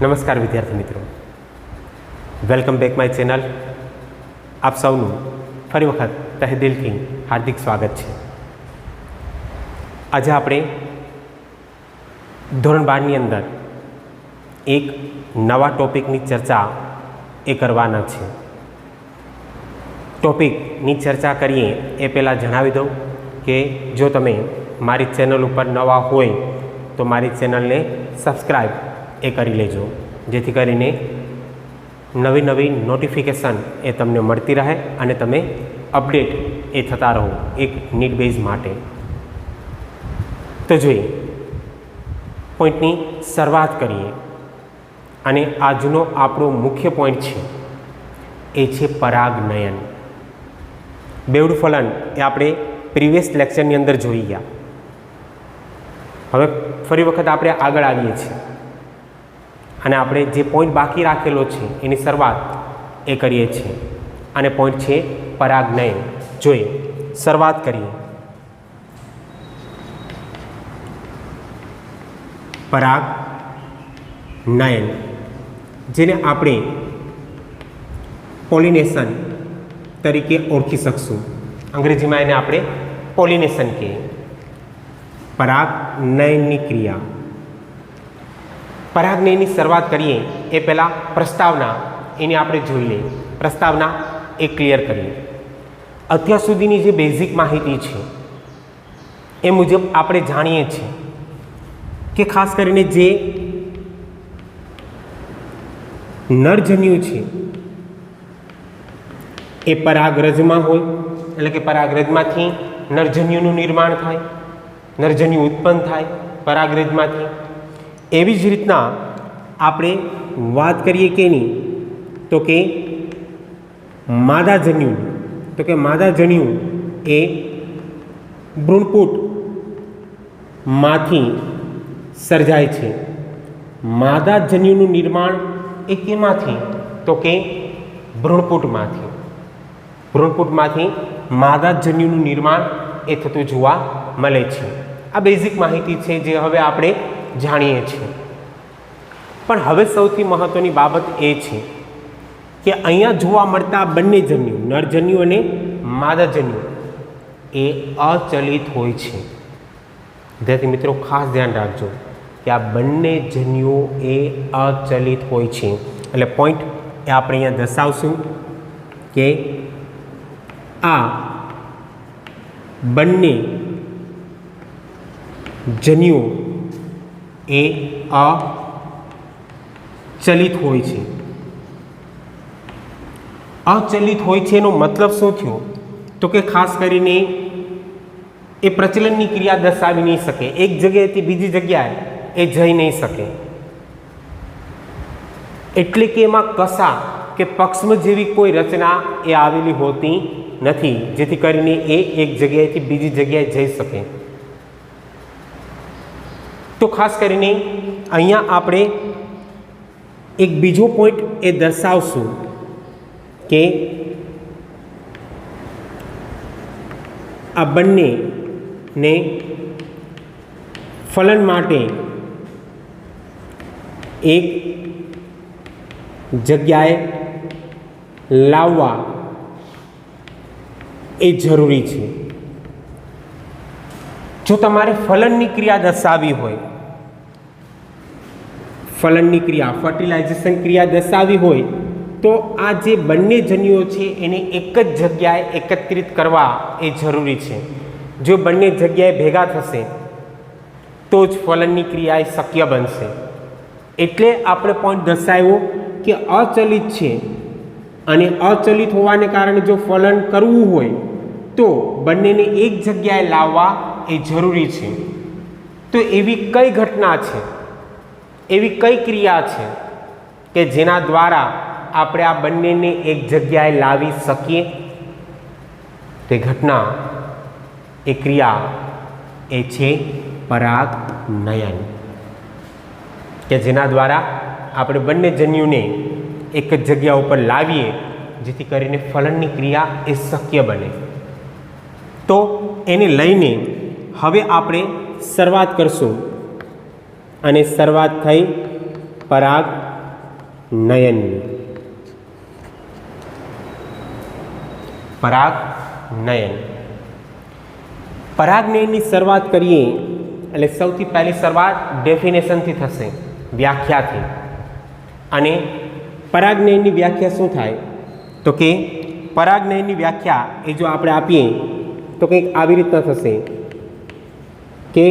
નમસ્કાર વિદ્યાર્થી મિત્રો, વેલકમ બેક માય ચેનલ. આપ સૌનું ફરી વખત તહે દિલથી હાર્દિક સ્વાગત છે. આજે આપણે ધોરણ 12ની અંદર એક નવા ટોપિકની ચર્ચા કરવાના છે. ટોપિકની ચર્ચા કરીએ એ પહેલાં જણાવી દઉં કે જો તમે મારી ચેનલ ઉપર નવા હોય તો મારી ચેનલને સબસ્ક્રાઈબ કરી લેજો, જેથી કરીને નવી નવી નોટિફિકેશન તમને મળતી રહે અને તમે અપડેટ થતા રહો એક નીડ બેઝ માટે. તો જોઈએ, પોઈન્ટની શરૂઆત કરીએ અને આજનો આપણો મુખ્ય પોઈન્ટ છે એ છે પરાગનયન. બેવડું ફલન એ આપણે પ્રીવિયસ લેક્ચરની અંદર જોઈ ગયા. હવે ફરી વખત આપણે આગળ આવીએ છીએ અને આપણે જે પોઈન્ટ બાકી રાખેલો છે એની શરૂઆત કરીએ છીએ અને પોઈન્ટ છે પરાગનયન. જોઈએ, શરૂઆત કરીએ. પરાગનયન, જેને આપણે પોલિનેશન તરીકે ઓળખી શકશું. અંગ્રેજીમાં એને આપણે પોલિનેશન કહીએ. પરાગનયનની ક્રિયા. પરાગનયનની શરૂઆત કરીએ એ પહેલાં પ્રસ્તાવના એની આપણે જોઈ લઈએ. પ્રસ્તાવના એ ક્લિયર કરીએ. અત્યાર સુધીની જે બેઝિક માહિતી છે એ મુજબ આપણે જાણીએ છીએ કે ખાસ કરીને જે નરજન્યુ છે એ પરાગરજમાં હોય, એટલે કે પરાગરજમાંથી નરજન્યુનું નિર્માણ થાય, નરજન્યુ ઉત્પન્ન થાય પરાગરજમાંથી. એવી જ રીતના આપણે વાત કરીએ કે નહીં તો કે માદાજન્યુ, તો કે માદાજન્યુ એ ભ્રૂણપુટમાંથી સર્જાય છે. માદાજન્યુનું નિર્માણ એ કેમાંથી? તો કે ભ્રૂણપુટમાંથી. ભ્રૂણપુટમાંથી માદાજન્યુનું નિર્માણ એ થતું જોવા મળે છે. આ બેઝિક માહિતી છે જે હવે આપણે જાણીએ છીએ. પણ હવે સૌથી મહત્વની બાબત એ છે કે અહીંયા જોવા મળતા બંને જન્યુ, નરજન્યુ અને માદાજન્યુ, એ અચલિત હોય છે. વિદ્યાર્થી મિત્રો, ખાસ ધ્યાન રાખજો કે આ બંને જન્યુઓ એ અચલિત હોય છે. એટલે પોઈન્ટ એ આપણે અહીંયા દર્શાવશું કે આ બંને જન્યુઓ એ અચલિત હોય છે. અચલિત હોય છે એનો મતલબ શું થયો? તો કે ખાસ કરીને એ પ્રચલનની ક્રિયા દર્શાવી નહીં શકે, એક જગ્યાએથી બીજી જગ્યાએ એ જઈ નહીં શકે. એટલે કે એમાં કસા કે પક્ષમ જેવી કોઈ રચના એ આવેલી હોતી નથી, જેથી કરીને એ એક જગ્યાએથી બીજી જગ્યાએ જઈ શકે. તો ખાસ કરીને અહીંયા આપણે એક બીજો પોઈન્ટ એ દર્શાવશું કે આ બંનેને ફલન માટે એક જગ્યાએ લાવવા એ જરૂરી છે. જો તમારે ફલનની ક્રિયા દર્શાવવી હોય, ફલનની ક્રિયા, ફર્ટિલાઇઝેશન ક્રિયા દર્શાવવી હોય, તો આ જે બંને જન્યુઓ છે એને એક જ જગ્યાએ એકત્રિત કરવા એ જરૂરી છે. જો બંને જગ્યાએ ભેગા થશે તો જ ફલનની ક્રિયા એ શક્ય બનશે. એટલે આપણે પોઈન્ટ દર્શાવ્યો કે અચલિત છે અને અચલિત હોવાને કારણે જો ફલન કરવું હોય તો બંનેને એક જગ્યાએ લાવવા એ જરૂરી છે. તો એવી કઈ ઘટના છે, એવી કઈ ક્રિયા છે કે જેના દ્વારા આપણે આ બંનેને એક જગ્યાએ લાવી શકીએ? તે ઘટના, એ ક્રિયા એ છે પરાગનયન, કે જેના દ્વારા આપણે બંને જન્યુને એક જ જગ્યા ઉપર લાવીએ જેથી કરીને ફલનની ક્રિયા એ શક્ય બને. તો એને લઈને હવે આપણે શરૂઆત કરશું અને શરૂઆત થઈ પરાગ નયનની. પરાગ નયન. પરાગનયનની શરૂઆત કરીએ એટલે સૌથી પહેલી શરૂઆત ડેફિનેશનથી થશે, વ્યાખ્યાથી. અને પરાગનયનની વ્યાખ્યા શું થાય તો કે પરાગનયનની વ્યાખ્યા એ જો આપણે આપીએ તો કંઈક આવી રીતના થશે કે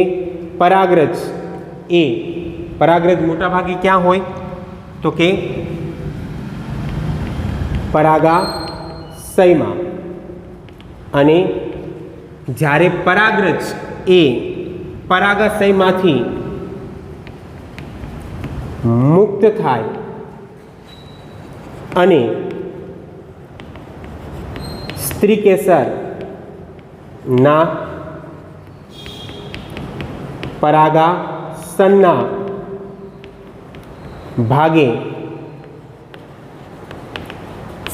પરાગરજ એ પરાગરજ મોટાભાગે ક્યાં હોય તો કે પરાગાશયમાં. અને જ્યારે પરાગરજ એ પરાગાશયમાંથી મુક્ત થાય અને સ્ત્રીકેસરના પરાગાશનના ભાગે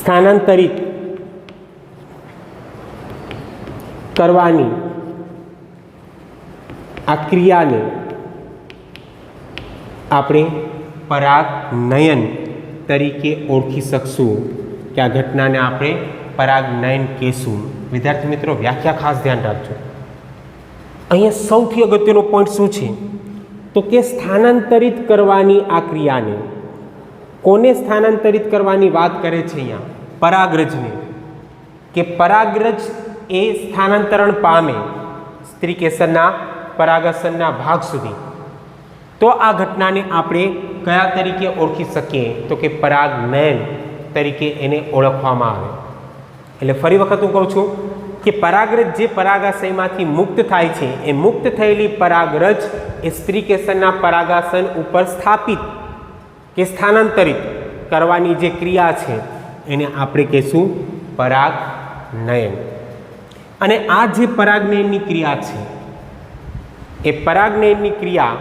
સ્થાનાંતરિત કરવાની આ ક્રિયાને આપણે પરાગનયન તરીકે ઓળખી શકશું કે આ ઘટનાને આપણે પરાગનયન કહેશું. વિદ્યાર્થી મિત્રો, વ્યાખ્યા ખાસ ધ્યાન રાખજો. અહીંયા સૌથી અગત્યનો પોઈન્ટ શું છે તો કે સ્થાનાંતરિત કરવાની આ ક્રિયાને. કોને સ્થાનાંતરિત કરવાની વાત કરે છે અહીંયા? પરાગરજને. કે પરાગરજ એ સ્થાનાંતરણ પામે સ્ત્રીકેસરના પરાગાશનના ભાગ સુધી. તો આ ઘટનાને આપણે કયા તરીકે ઓળખી શકીએ તો કે પરાગનયન તરીકે એને ઓળખવામાં આવે. એટલે ફરી વખત હું કહું છું કે પરાગરજ જે પરાગાશયમાંથી મુક્ત થાય છે એ મુક્ત થયેલી પરાગરજ એ સ્ત્રીકેસરના પરાગાશન ઉપર સ્થાપિત કે સ્થાનાંતરિત કરવાની જે ક્રિયા છે એને આપણે કહીશું પરાગનયન. અને આ જે પરાગનયનની ક્રિયા છે એ પરાગનયનની ક્રિયા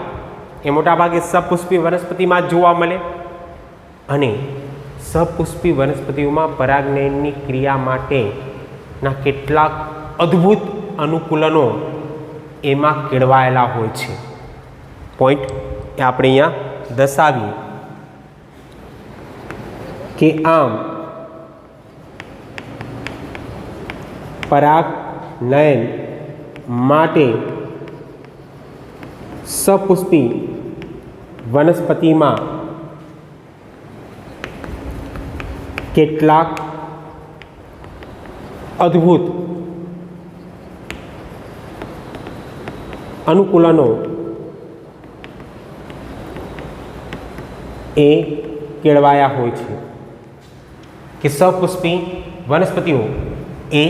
એ મોટાભાગે સપુષ્પી વનસ્પતિમાં જ જોવા મળે. અને સપુષ્પી વનસ્પતિઓમાં પરાગનયનની ક્રિયા માટેના કેટલાક અદ્ભુત અનુકૂલનો એમાં કેળવાયેલા હોય છે. પોઈન્ટ એ આપણે અહીંયા દર્શાવીએ કે આમ પરાગનયન માટે સપુષ્પી વનસ્પતિમાં કેટલાક અદ્ભુત અનુકૂલનો એ કેળવાયા હોય છે કે સપુષ્પી વનસ્પતિઓ એ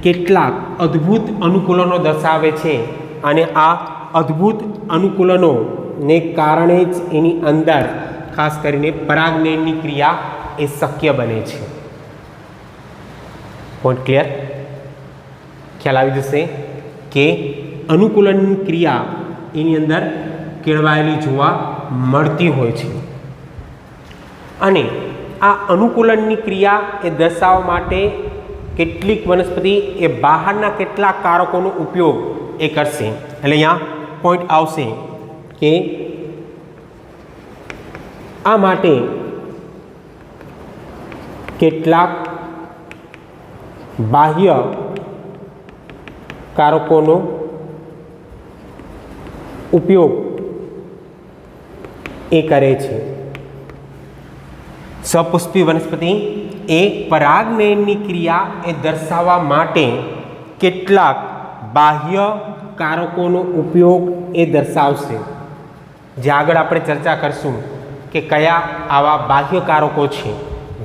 કેટલાક અદ્ભુત અનુકૂલનો દર્શાવે છે. અને આ અદ્ભુત અનુકૂલનોને કારણે જ એની અંદર ખાસ કરીને પરાગનયનની ક્રિયા એ શક્ય બને છે. Point clear? ખ્યાલ આવી જશે કે અનુકૂલનની ક્રિયા એની અંદર કેળવાયેલી જોવા મળતી હોય છે. અને આ અનુકૂલનની ક્રિયા એ દર્શાવવા માટે કેટલીક વનસ્પતિ એ બહારના કેટલાક કારકોનો ઉપયોગ એ કરશે. એટલે અહીંયા પોઈન્ટ આવશે કે આ માટે કેટલાક બાહ્ય કારકોનો ઉપયોગ એ કરે છે. સપુષ્પી વનસ્પતિ એ પરાગનયનની ક્રિયા એ દર્શાવવા માટે કેટલાક બાહ્ય કારકોનો ઉપયોગ એ દર્શાવશે. જે આગળ આપણે ચર્ચા કરશું કે કયા આવા બાહ્ય કારકો છે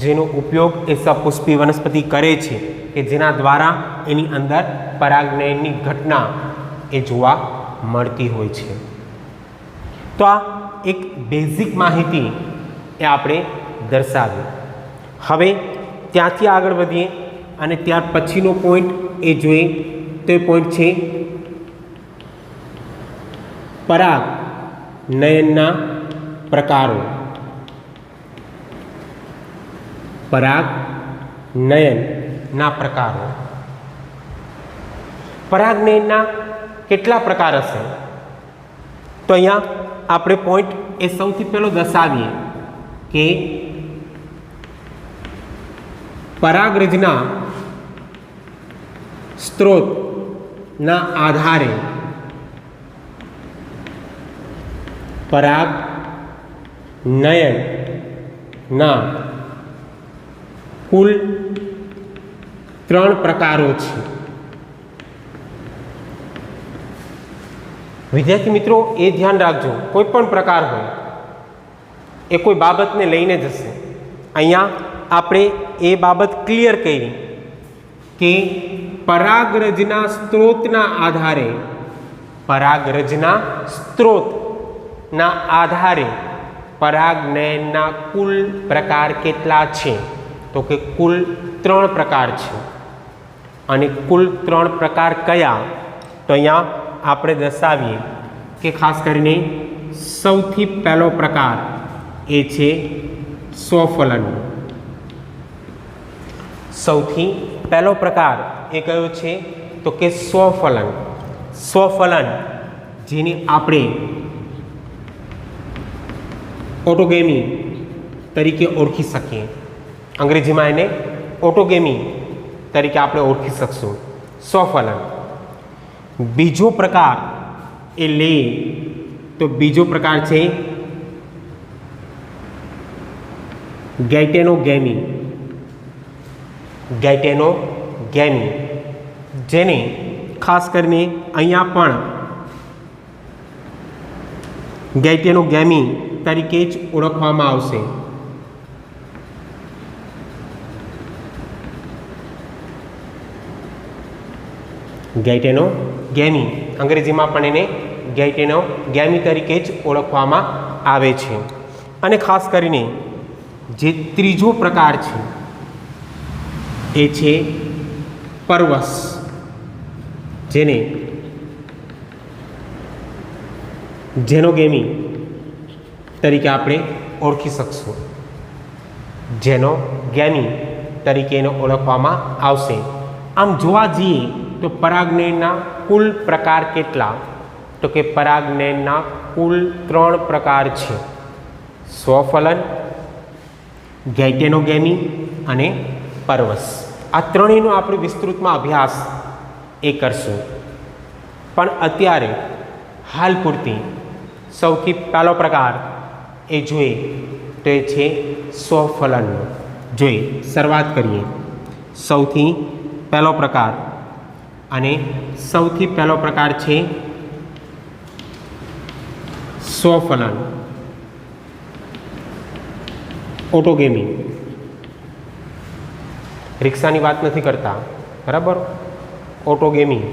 જેનો ઉપયોગ એ સપુષ્પી વનસ્પતિ કરે છે કે જેના દ્વારા એની અંદર પરાગનયનની ઘટના એ જોવા મળતી હોય છે. તો આ એક બેઝિક માહિતી એ આપણે દર્શાવી. હવે ત્યાંથી આગળ વધીએ અને ત્યાર પછીનો પોઈન્ટ એ જોઈએ તો એ પોઈન્ટ છે પરાગનયનના પ્રકારો. પરાગનયનના પ્રકારો. પરાગનયનના કેટલા પ્રકાર હશે તો અહીંયા આપણે પોઈન્ટ એ સૌથી પહેલો દર્શાવીએ કે પરાગરજના સ્ત્રોતના આધારે પરાગનયનના કુલ 3 પ્રકારો છે. વિદ્યાર્થી મિત્રો, એ ધ્યાન રાખજો, કોઈ પણ પ્રકાર હોય એ કોઈ બાબતને લઈને જ હશે. અહીંયા આપણે એ બાબત ક્લિયર કરી કે પરાગરજના સ્ત્રોતના આધારે પરાગનયનના કુલ પ્રકાર કેટલા છે? તો કે કુલ 3 પ્રકાર છે. અને કુલ 3 પ્રકાર કયા? તો અહીંયા આપણે દર્શાવીએ કે ખાસ કરીને સૌથી પહેલો પ્રકાર એ છે સ્વફલન. સૌથી પહેલો પ્રકાર એ કયો છે? તો કે સ્વફલન. સ્વફલન જેને આપણે ઓટોગેમી તરીકે ઓળખી શકીએ. અંગ્રેજીમાં એને ઓટોગેમી તરીકે આપણે ઓળખી શકશું. સ્વફલન. બીજો પ્રકાર એ લે તો બીજો પ્રકાર છે ગેઇટેનોગેમી. ગેઇટેનોગેમી જેને ખાસ કરીને અહીંયા પણ ગેઇટેનોગેમી તરીકે જ ઓળખવામાં આવશે. ગેઇટેનોગેમી અંગ્રેજીમાં પણ એને ગેઇટેનોગેમી તરીકે જ ઓળખવામાં આવે છે. અને ખાસ કરીને જે ત્રીજો પ્રકાર છે એ છે પરવશ, જેને જેનોગેમી તરીકે આપણે ઓળખી શકશું. જેનોગેમી તરીકે એને ઓળખવામાં આવશે. આમ જોવા જઈએ તો પરાગનયનના કુલ પ્રકાર કેટલા? તો કે પરાગનયનના કુલ 3 પ્રકાર છે: સ્વફલન, ગેઇટેનોગેમી અને પરવશ. આ ત્રણેયનો આપણે વિસ્તૃતમાં અભ્યાસ એ કરશું. પણ અત્યારે હાલ પૂરતી સૌથી પહેલો પ્રકાર એ જોઈએ તો એ છે સ્વફલનનો. જોઈએ, શરૂઆત કરીએ. સૌથી પહેલો પ્રકાર, અને સૌથી પહેલો પ્રકાર છે સ્વફલન, ઓટોગેમી. રિક્ષાની વાત નથી કરતા, બરાબર? ઓટોગેમી,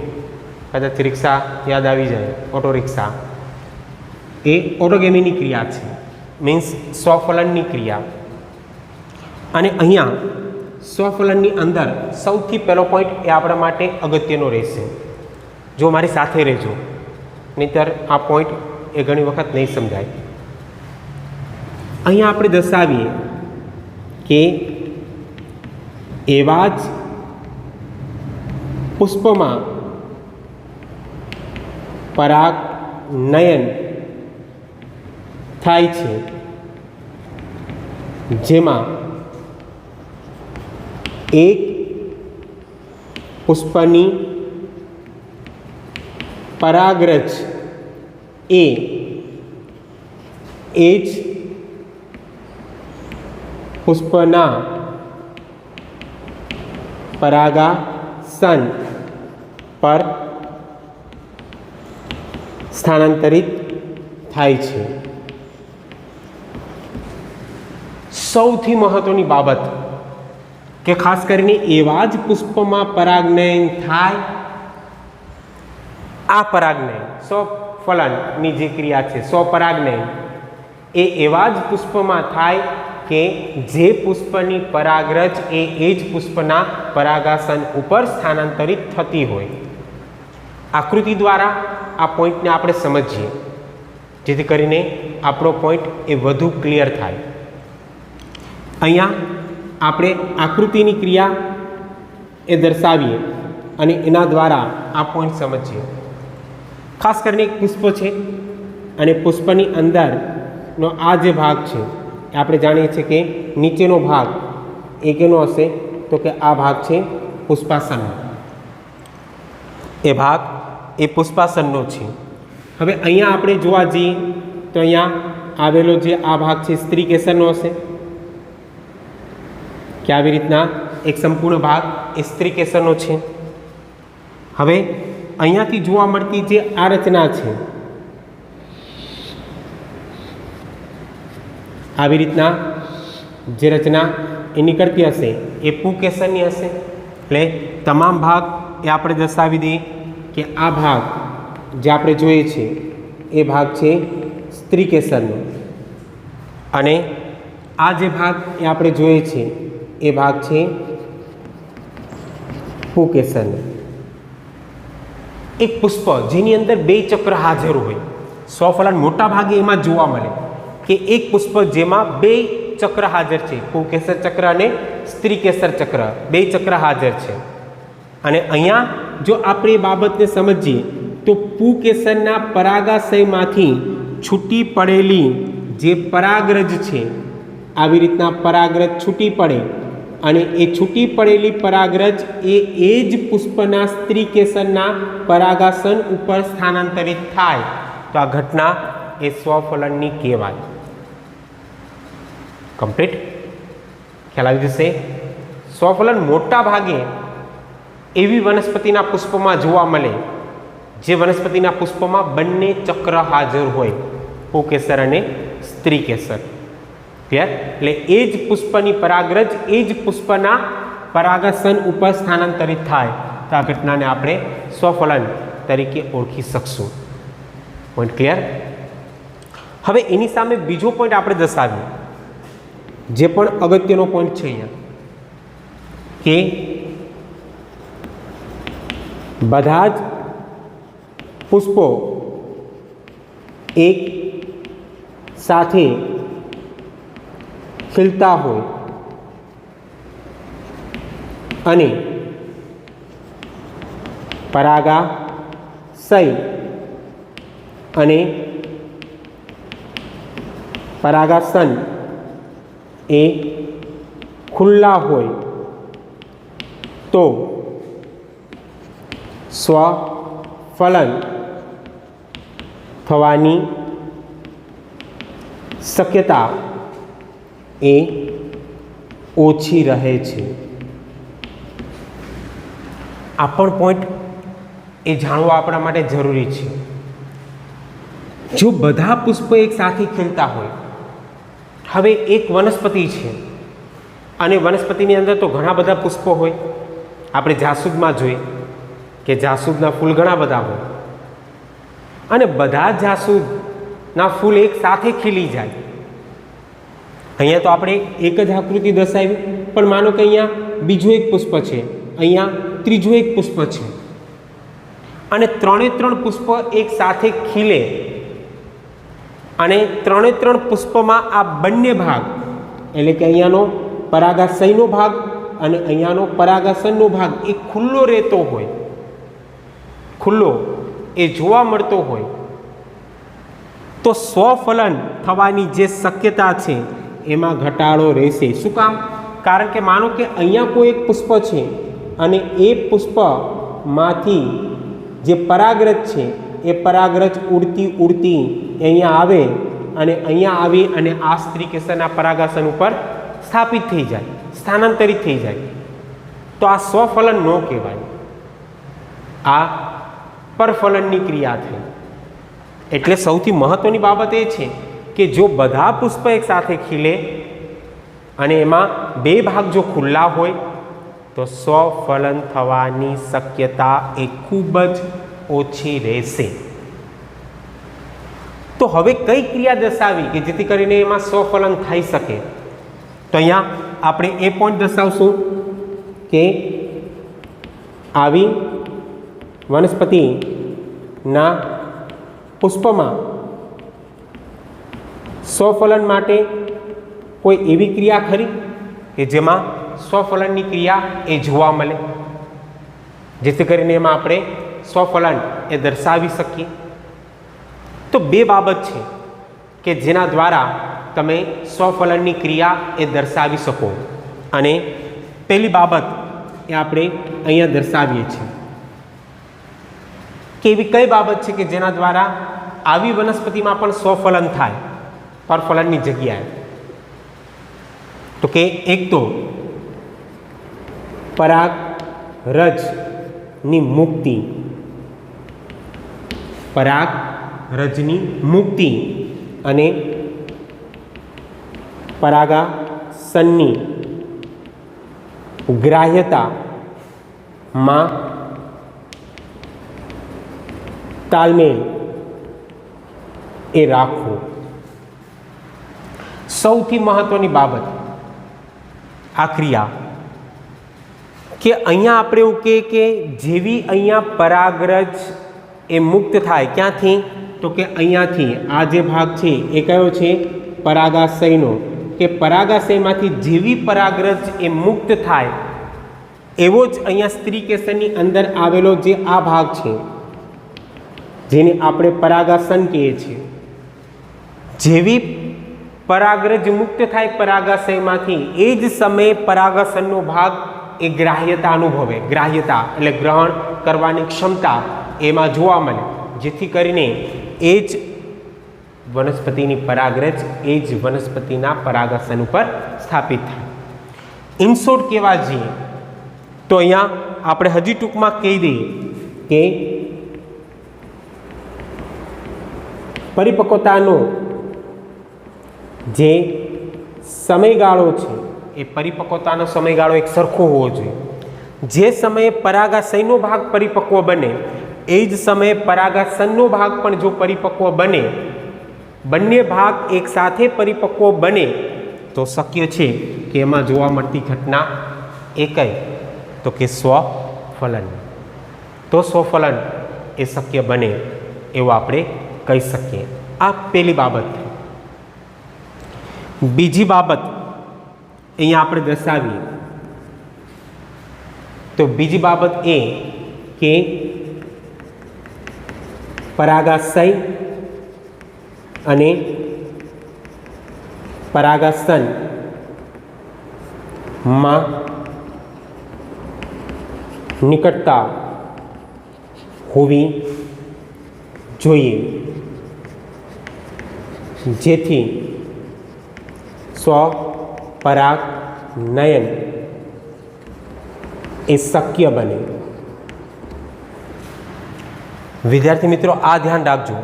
કદાચ રિક્ષા યાદ આવી જાય, ઓટો રિક્ષા, એ ઓટોગેમીની ક્રિયા છે, મીન્સ સ્વફલનની ક્રિયા. અને અહીંયા સ્વફલનની અંદર સૌથી પહેલો પોઈન્ટ એ આપણા માટે અગત્યનો રહેશે. જો મારી સાથે રહેજો, નહીંતર આ પોઈન્ટ એ ઘણી વખત નહીં સમજાય. અહીંયા આપણે દર્શાવીએ કે એવા જ પુષ્પમાં પરાગનયન થાય છે, જેમાં એક પુષ્પની પરાગરજ એ જ પુષ્પના પરાગાસન પર સ્થાનાંતરિત થાય છે. સૌથી મહત્વની બાબત કે ખાસ કરીને એવા જ પુષ્પમાં પરાગનયન થાય. આ પરાગનયન સ્વફલનની જે ક્રિયા છે, સ્વપરાગનયન, એ એવા જ પુષ્પમાં થાય કે જે પુષ્પની પરાગરજ એ જ પુષ્પના પરાગાસન ઉપર સ્થાનાંતરિત થતી હોય. આકૃતિ દ્વારા આ પોઈન્ટને આપણે સમજીએ, જેથી કરીને આપણો પોઈન્ટ એ વધુ ક્લિયર થાય. અહીંયા આપણે આકૃતિની ક્રિયા એ દર્શાવીએ અને એના દ્વારા આ પોઈન્ટ સમજીએ. ખાસ કરીને એક પુષ્પ છે અને પુષ્પની અંદરનો આ જે ભાગ છે એ આપણે જાણીએ છીએ કે નીચેનો ભાગ એ કેનો હશે? તો કે આ ભાગ છે પુષ્પાસનનો, એ ભાગ એ પુષ્પાસનનો છે. હવે અહીંયા આપણે જોવા જઈએ તો અહીંયા આવેલો જે આ ભાગ છે સ્ત્રી કેસરનો હશે, કે આવી રીતના એક સંપૂર્ણ ભાગ એ સ્ત્રી કેસરનો છે. હવે અહીંયાથી જોવા મળતી જે આ રચના છે, આવી રીતના જે રચના એ નીકળતી હશે એ પુકેસરની હશે. એટલે તમામ ભાગ એ આપણે દર્શાવી દઈએ કે આ ભાગ જે આપણે જોઈએ છે એ ભાગ છે સ્ત્રી કેસરનો, અને આ જે ભાગ એ આપણે જોઈએ છે એ ભાગ છે પુકેસરનો. એક પુષ્પ જેની અંદર બે ચક્ર હાજર હોય, સ્વફલન મોટા ભાગે એમાં જોવા મળે કે એક પુષ્પ જેમાં બે ચક્ર હાજર છે, પુકેસર ચક્ર અને સ્ત્રી કેસર ચક્ર, બે ચક્ર હાજર છે. અને અહીંયા જો આપણે એ બાબતને સમજીએ તો પુકેસરના પરાગાશયમાંથી છૂટી પડેલી જે પરાગરજ છે, આવી રીતના પરાગરજ છૂટી પડે અને એ છૂટી પડેલી પરાગરજ એ જ પુષ્પના સ્ત્રી કેસરના પરાગાસન ઉપર સ્થાનાંતરિત થાય તો આ ઘટના એ સ્વફલનની કહેવાય. કમ્પ્લીટ ખ્યાલ આવી જશે. સ્વફલન મોટા ભાગે એવી વનસ્પતિના પુષ્પમાં જોવા મળે જે વનસ્પતિના પુષ્પમાં બંને ચક્ર હાજર હોય, પુકેસર અને સ્ત્રી કેસર. ક્લિયર? એટલે એ જ પુષ્પની પરાગરજ એ જ પુષ્પના પરાગાસન ઉપર સ્થાનાંતરિત થાય તો આ ઘટનાને આપણે સ્વફલન તરીકે ઓળખી શકશું. Point clear? હવે એની સામે બીજો પોઈન્ટ આપણે દર્શાવીએ, જે પણ અગત્યનો પોઈન્ટ છે અહીંયા, કે બધા જ પુષ્પો એક સાથે ખીલતા હોય અને પરાગાશય અને પરાગાસન એ ખુલ્લા હોય તો સ્વફલન થવાની શક્યતા એ ઓછી રહે છે. આ પણ પોઈન્ટ એ જાણવો આપણા માટે જરૂરી છે. જો બધા પુષ્પો એક સાથે ખીલતા હોય, હવે એક વનસ્પતિ છે અને વનસ્પતિની અંદર તો ઘણા બધા પુષ્પો હોય, આપણે જાસૂદમાં જોઈએ કે જાસૂદના ફૂલ ઘણા બધા હોય અને બધા જાસૂદના ફૂલ એક સાથે ખીલી જાય. અહીંયા તો આપણે એક જ આકૃતિ દર્શાવી, પણ માનો કે અહીંયા બીજું એક પુષ્પ છે, અહીંયા ત્રીજું એક પુષ્પ છે અને ત્રણે ત્રણ પુષ્પ એક સાથે ખીલે અને ત્રણે ત્રણ પુષ્પમાં આ બંને ભાગ એટલે કે અહીંયાનો પરાગાશયનો ભાગ અને અહીંયાનો પરાગાસનનો ભાગ એ ખુલ્લો રહેતો હોય, ખુલ્લો એ જોવા મળતો હોય તો સ્વફલન થવાની જે શક્યતા છે એમાં ઘટાડો રહેશે. શું કામ? કારણ કે માનો કે અહીંયા કોઈ એક પુષ્પ છે અને એ પુષ્પમાંથી જે પરાગરજ છે એ પરાગરજ ઉડતી અહીંયા આવે અને અહીંયા આવી અને આ સ્ત્રી કેસરના પરાગાસન ઉપર સ્થાપિત થઈ જાય, સ્થાનાંતરિત થઈ જાય તો આ સ્વફલન ન કહેવાય, આ પરફલનની ક્રિયા થઈ. એટલે સૌથી મહત્વની બાબત એ છે કે જો બધા પુષ્પ એક સાથે ખીલે અને એમાં બે ભાગ જો ખુલ્લા હોય તો સ્વફલન થવાની શક્યતા એ ખૂબ જ ઓછી રહેશે. તો હવે કઈ ક્રિયા દર્શાવી કે જેથી કરીને એમાં સ્વફલન થઈ શકે? તો અહીંયા આપણે એ પોઈન્ટ દર્શાવશું કે આવી વનસ્પતિના પુષ્પમાં સ્વફલન માટે કોઈ એવી ક્રિયા ખરી કે જેમાં સ્વફલનની ક્રિયા એ જોવા મળે, જેથી કરીને એમાં આપણે સ્વફલન એ દર્શાવી શકીએ? તો બે બાબત છે કે જેના દ્વારા તમે સ્વફલનની ક્રિયા એ દર્શાવી શકો અને પહેલી બાબત એ આપણે અહીંયા દર્શાવીએ છીએ કે એવી કઈ બાબત છે કે જેના દ્વારા આવી વનસ્પતિમાં પણ સ્વફલન થાય પરફલનની જગ્યાએ? તો કે એક તો પરાગરજની મુક્તિ, પરાગરજની મુક્તિ અને પરાગાસનની ગ્રાહ્યતામાં તાલમેલ એ રાખવું. સૌથી મહત્વની બાબત આ ક્રિયા કે અહીંયા આપણે એવું કહીએ કે જેવી અહીંયા પરાગરજ એ મુક્ત થાય, ક્યાંથી? તો કે અહીંયાથી આ જે ભાગ છે એ કયો છે? પરાગાશયનો. કે પરાગાશયમાંથી જેવી પરાગરજ એ મુક્ત થાય એવો જ અહીંયા સ્ત્રી કેસરની અંદર આવેલો જે આ ભાગ છે જેને આપણે પરાગાસન કહીએ છીએ, જેવી પરાગરજ મુક્ત થાય પરાગાશયમાંથી એ જ સમયે પરાગાસનનો ભાગ એ ગ્રાહ્યતા અનુભવે. ગ્રાહ્યતા એટલે ગ્રહણ કરવાની ક્ષમતા એમાં જોવા મળે, જેથી કરીને એ જ વનસ્પતિની પરાગરજ એ જ વનસ્પતિના પરાગાસન ઉપર સ્થાપિત થાય. ઇન શોર્ટ કહેવા જઈએ તો અહીંયા આપણે હજી ટૂંકમાં કહી દઈએ કે પરિપક્વતાનો જે સમયગાળો છે એ પરિપક્વતાનો સમયગાળો એક સરખો હોવો જોઈએ. જે સમયે પરાગાશયનો ભાગ પરિપક્વ બને એ જ સમયે પરાગાસનનો ભાગ પણ જો પરિપક્વ બને, બંને ભાગ એક સાથે પરિપક્વ બને તો શક્ય છે કે એમાં જોવા મળતી ઘટના એ કઈ? તો કે સ્વફલન. તો સ્વફલન એ શક્ય બને એવું આપણે કહી શકીએ. આ પહેલી બાબત. બીજી બાબત અહીંયા આપણે દર્શાવીએ તો બીજી બાબત એ કે પરાગાશય અને પરાગાસનમાં નિકટતા હોવી જોઈએ, જેથી સ્વપરાગનયન એ શક્ય બને. વિદ્યાર્થી મિત્રો, આ ધ્યાન રાખજો,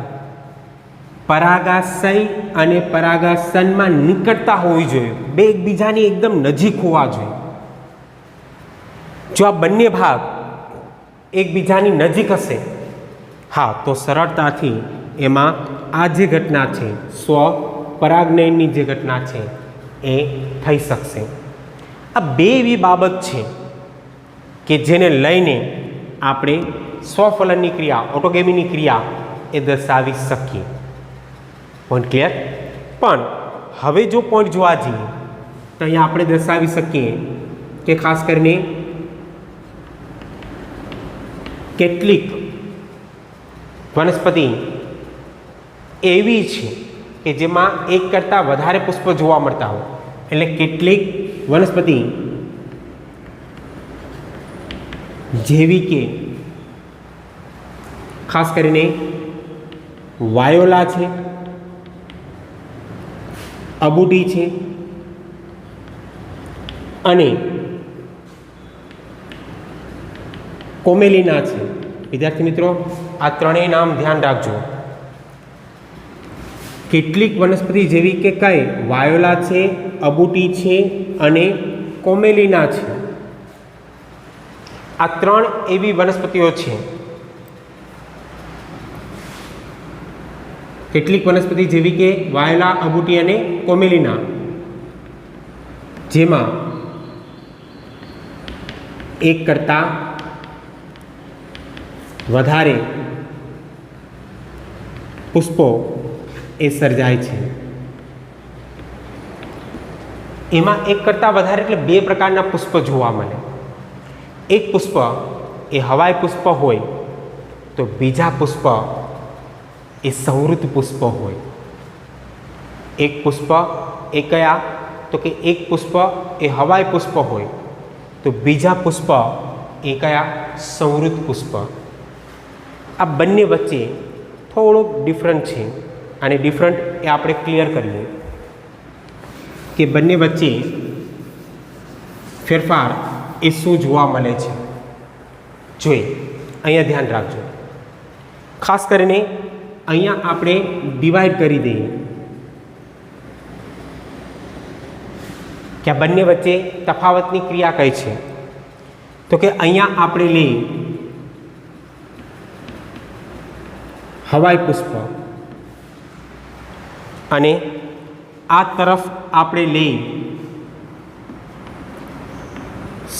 પરાગાશય અને પરાગાસનમાં નિકટતા હોવી જોઈએ, બે એકબીજાની એકદમ નજીક હોવા જોઈએ. જો આ બંને ભાગ એકબીજાની નજીક હશે, હા, તો સરળતાથી એમાં આ જે ઘટના છે સ્વપરાગનયનની જે ઘટના છે એ થઈ શકશે. આ બે એવી બાબત છે કે જેને લઈને આપણે સ્વફલનની ક્રિયા, ઓટોગેમીની ક્રિયા એ દર્શાવી શકીએ. Point clear? પણ હવે જો પોઈન્ટ જોવા જઈએ તો અહીંયા આપણે દર્શાવી શકીએ કે ખાસ કરીને કેટલીક વનસ્પતિ એવી છે કે જેમાં એક કરતાં વધારે પુષ્પ જોવા મળતા હોય. એટલે કેટલીક વનસ્પતિ જેવી કે ખાસ કરીને વાયોલા છે, અબુટી છે અને કોમેલિના છે. વિદ્યાર્થી મિત્રો, આ ત્રણેય નામ ધ્યાન રાખજો. કેટલીક વનસ્પતિ જેવી કે કઈ? વાયોલા છે, અબુટી છે અને કોમેલિના છે. આ ત્રણ એવી વનસ્પતિઓ છે. કેટલીક વનસ્પતિ જેવી કે વાયોલા, અબુટી અને કોમેલિના, જેમાં એક કરતાં વધારે પુષ્પો એ સર્જાય છે. એમાં એક કરતાં વધારે એટલે બે પ્રકારના પુષ્પ જોવા મળે. એક પુષ્પ એ હવાઈ પુષ્પ હોય તો બીજા પુષ્પ એ સંવૃત પુષ્પ હોય. એક પુષ્પ એ કયા? તો કે એક પુષ્પ એ હવાઈ પુષ્પ હોય તો બીજા પુષ્પ એ કયા? સંવૃત પુષ્પ. આ બંને વચ્ચે થોડોક ડિફરન્ટ છે, અને ડિફરન્ટ એ આપણે ક્લિયર કરીએ કે બંને વચ્ચે ફેરફાર એ શું જોવા મળે છે. જોઈએ, અહીંયા ધ્યાન રાખજો. ખાસ કરીને અહીંયા આપણે ડિવાઈડ કરી દઈએ કે આ બંને વચ્ચે તફાવતની ક્રિયા કઈ છે. તો કે અહીંયા આપણે લઈએ હવાઈ પુષ્પ, અને આ તરફ આપણે લઈએ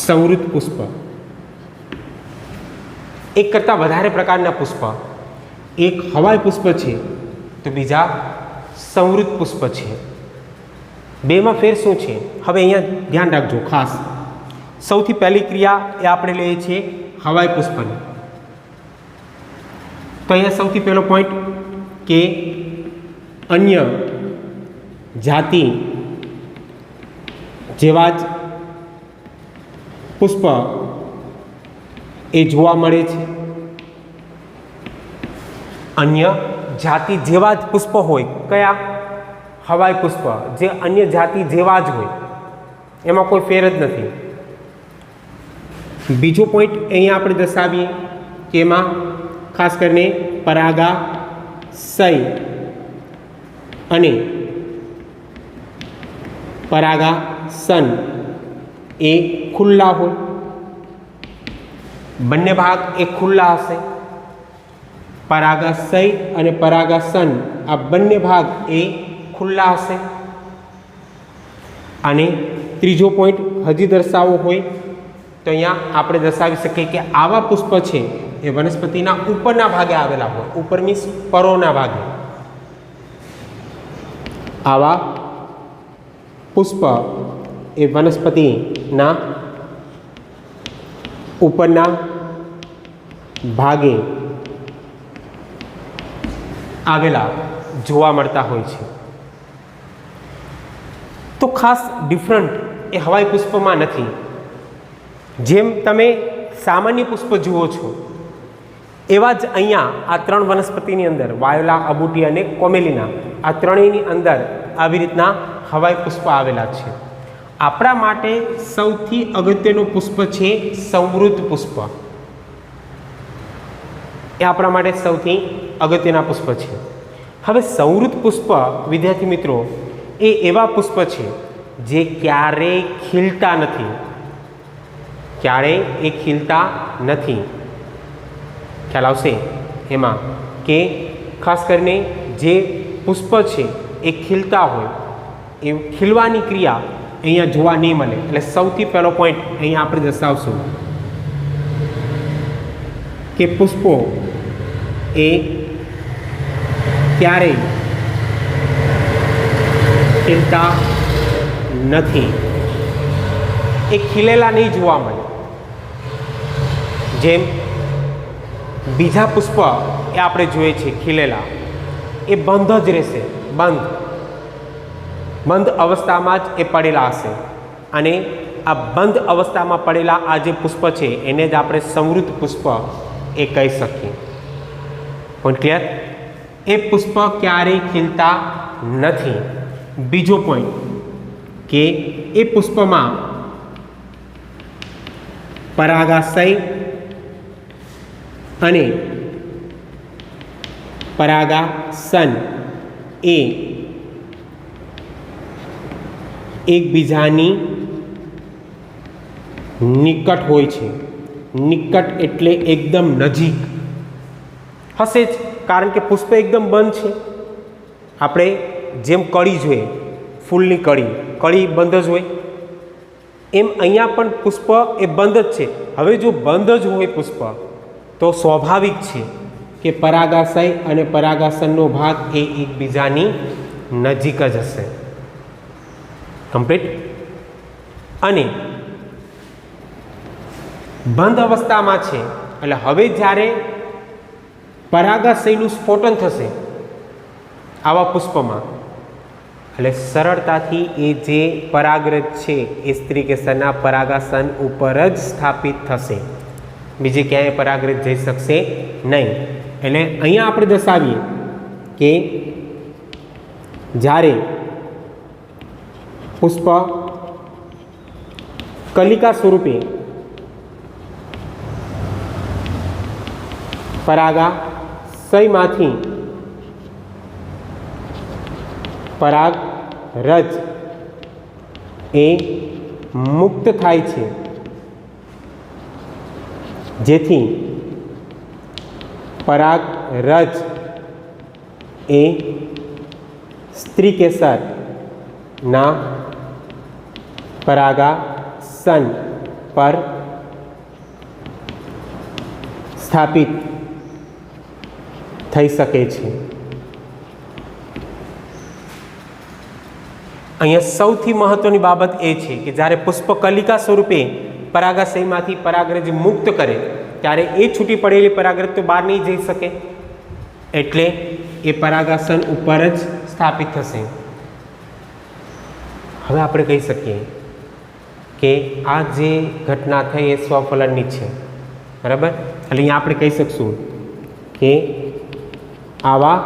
સંવૃત પુષ્પ. એક કરતાં વધારે પ્રકારના પુષ્પ, એક હવાઈ પુષ્પ છે તો બીજા સંવૃત પુષ્પ છે. બેમાં ફેર શું છે? હવે અહીંયા ધ્યાન રાખજો ખાસ. સૌથી પહેલી ક્રિયા એ આપણે લઈએ છીએ હવાઈ પુષ્પની. તો અહીંયા સૌથી પહેલો પોઈન્ટ કે અન્ય જાતિ જેવા જ પુષ્પ એ જોવા મળે છે. અન્ય જાતિ જેવા જ પુષ્પ હોય. કયા? હવાઈ પુષ્પ, જે અન્ય જાતિ જેવા જ હોય, એમાં કોઈ ફેર જ નથી. બીજો પોઈન્ટ અહીંયા આપણે દર્શાવીએ કે એમાં ખાસ કરીને પરાગાશય અને પરાગાસન એ ખુલ્લા હોય. બંને ભાગ એ ખુલ્લા હશે. પરાગાશય અને પરાગાસન આ બંને ભાગ એ ખુલ્લા હશે. અને ત્રીજો પોઈન્ટ હજી દર્શાવવો હોય તો અહીંયા આપણે દર્શાવી શકીએ કે આવા પુષ્પ છે એ વનસ્પતિના ઉપરના ભાગે આવેલા હોય. ઉપર મીન્સ પરોના ભાગે. આવા પુષ્પ એ વનસ્પતિના ઉપરના ભાગે આવેલા જોવા મળતા હોય છે. તો ખાસ ડિફરન્ટ એ હવાઈ પુષ્પમાં નથી. જેમ તમે સામાન્ય પુષ્પ જુઓ છો એવા જ અહીંયા આ ત્રણ વનસ્પતિની અંદર વાયોલા, અબુટી અને કોમેલિના આ ત્રણેયની અંદર આવી રીતના હવાઈ પુષ્પ આવેલા છે. આપણા માટે સૌથી અગત્યનું પુષ્પ છે સંવૃત પુષ્પ. એ આપણા માટે સૌથી અગત્યના પુષ્પ છે. હવે સંવૃત પુષ્પ વિદ્યાર્થી મિત્રો એ એવા પુષ્પ છે જે ક્યારેય ખીલતા નથી. ક્યારેય એ ખીલતા નથી. ખ્યાલ આવશે એમાં કે ખાસ કરીને જે પુષ્પ છે એ ખીલતા હોય એ ખીલવાની ક્રિયા અહીંયા જોવા નહીં મળે. એટલે સૌથી પહેલો પોઈન્ટ અહીંયા આપણે દર્શાવશું કે પુષ્પો એ ક્યારેય ખીલતા નથી. એ ખીલેલા નહીં જોવા મળે. જેમ બીજા પુષ્પ એ આપણે જોઈએ છીએ ખીલેલા, એ બંધ જ રહેશે. બંધ અવસ્થામાં જ એ પડેલા હશે. અને આ બંધ અવસ્થામાં પડેલા આ જે પુષ્પ છે એને જ આપણે સંવૃત પુષ્પ એ કહી શકીએ. Point clear? એ પુષ્પ ક્યારેય ખીલતા નથી. બીજો પોઈન્ટ કે એ પુષ્પમાં પરાગાશય અને પરાગાસન એ એકબીજાની નિકટ હોય છે. નિકટ એટલે એકદમ નજીક હશે જ, કારણ કે પુષ્પ એકદમ બંધ છે. આપણે જેમ કળી જોઈએ, ફૂલની કળી બંધ જ હોય, એમ અહીંયા પણ પુષ્પ એ બંધ જ છે. હવે જો બંધ જ હોય પુષ્પ તો સ્વાભાવિક છે કે પરાગાશય અને પરાગાસનનો ભાગ એ એકબીજાની નજીક જ હશે. કમ્પ્લીટ. અને બંધ અવસ્થામાં છે એટલે હવે જ્યારે પરાગાશયનું સ્ફોટન થશે આવા પુષ્પમાં, એટલે સરળતાથી એ જે પરાગરજ છે એ સ્ત્રી કેસરના પરાગાસન ઉપર જ સ્થાપિત થશે, બીજે ક્યાંય પરાગરજ જઈ શકશે નહીં. એટલે અહીંયા આપણે દર્શાવીએ કે જ્યારે પુષ્પ કલિકા સ્વરૂપે પરાગાશયમાંથી પરાગરજ એ મુક્ત થાય છે, જેથી પરાગરજ એ સ્ત્રી કેસરના પરાગાસન પર સ્થાપિત થઈ શકે છે. અહીંયા સૌથી મહત્વની બાબત એ છે કે જ્યારે પુષ્પ કલિકા સ્વરૂપે પરાગાશયમાંથી પરાગરજ મુક્ત કરે ત્યારે એ છૂટી પડેલી પરાગરજ તો બહાર નહીં જઈ શકે, એટલે એ પરાગાસન ઉપર જ સ્થાપિત થશે. હવે આપણે કહી શકીએ કે આ જે ઘટના થઈ એ સ્વફલનની છે, બરાબર. એટલે અહીંયા આપણે કહી શકશું કે આવા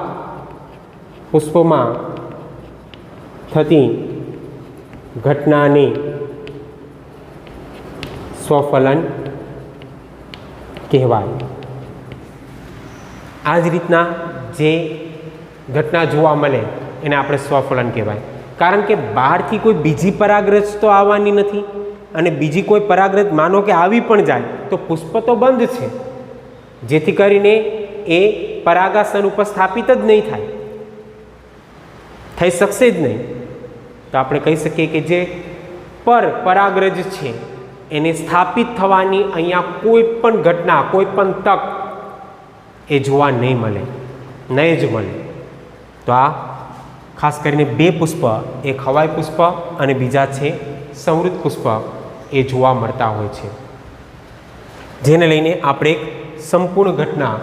પુષ્પોમાં થતી ઘટનાને સ્વફલન કહેવાય. આ જ રીતના જે ઘટના જોવા મળે એને આપણે સ્વફલન કહેવાય, કારણ કે બહારથી કોઈ બીજી પરાગરજ તો આવવાની નથી, અને બીજી કોઈ પરાગરજ માનો કે આવી પણ જાય તો પુષ્પ તો બંધ છે, જેથી કરીને એ પરાગાસન ઉપર સ્થાપિત જ નહીં થાય, થઈ શકશે જ નહીં. તો આપણે કહી શકીએ કે જે પરાગરજ છે એને સ્થાપિત થવાની અહીંયા કોઈ પણ ઘટના, કોઈ પણ તક એ જોવા નહીં મળે, નહીં જ મળે. તો આ ખાસ કરીને બે પુષ્પ, એક હવાઈ પુષ્પ અને બીજા છે સંવૃત પુષ્પ, એ જોવા મળતા હોય છે, જેને લઈને આપણે એક સંપૂર્ણ ઘટના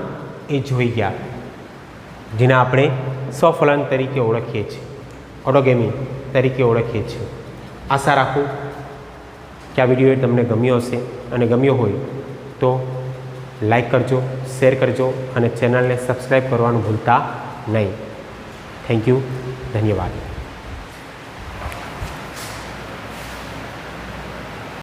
એ જોઈ ગયા, જેને આપણે સ્વફલન તરીકે ઓળખીએ છીએ, ઓટોગેમી તરીકે ઓળખીએ છીએ. આશા રાખું કે આ વિડીયો તમને ગમ્યો હશે, અને ગમ્યો હોય તો લાઈક કરજો, શેર કરજો અને ચેનલને સબસ્ક્રાઈબ કરવાનું ભૂલતા નહીં. થેન્ક યુ, ધન્યવાદ.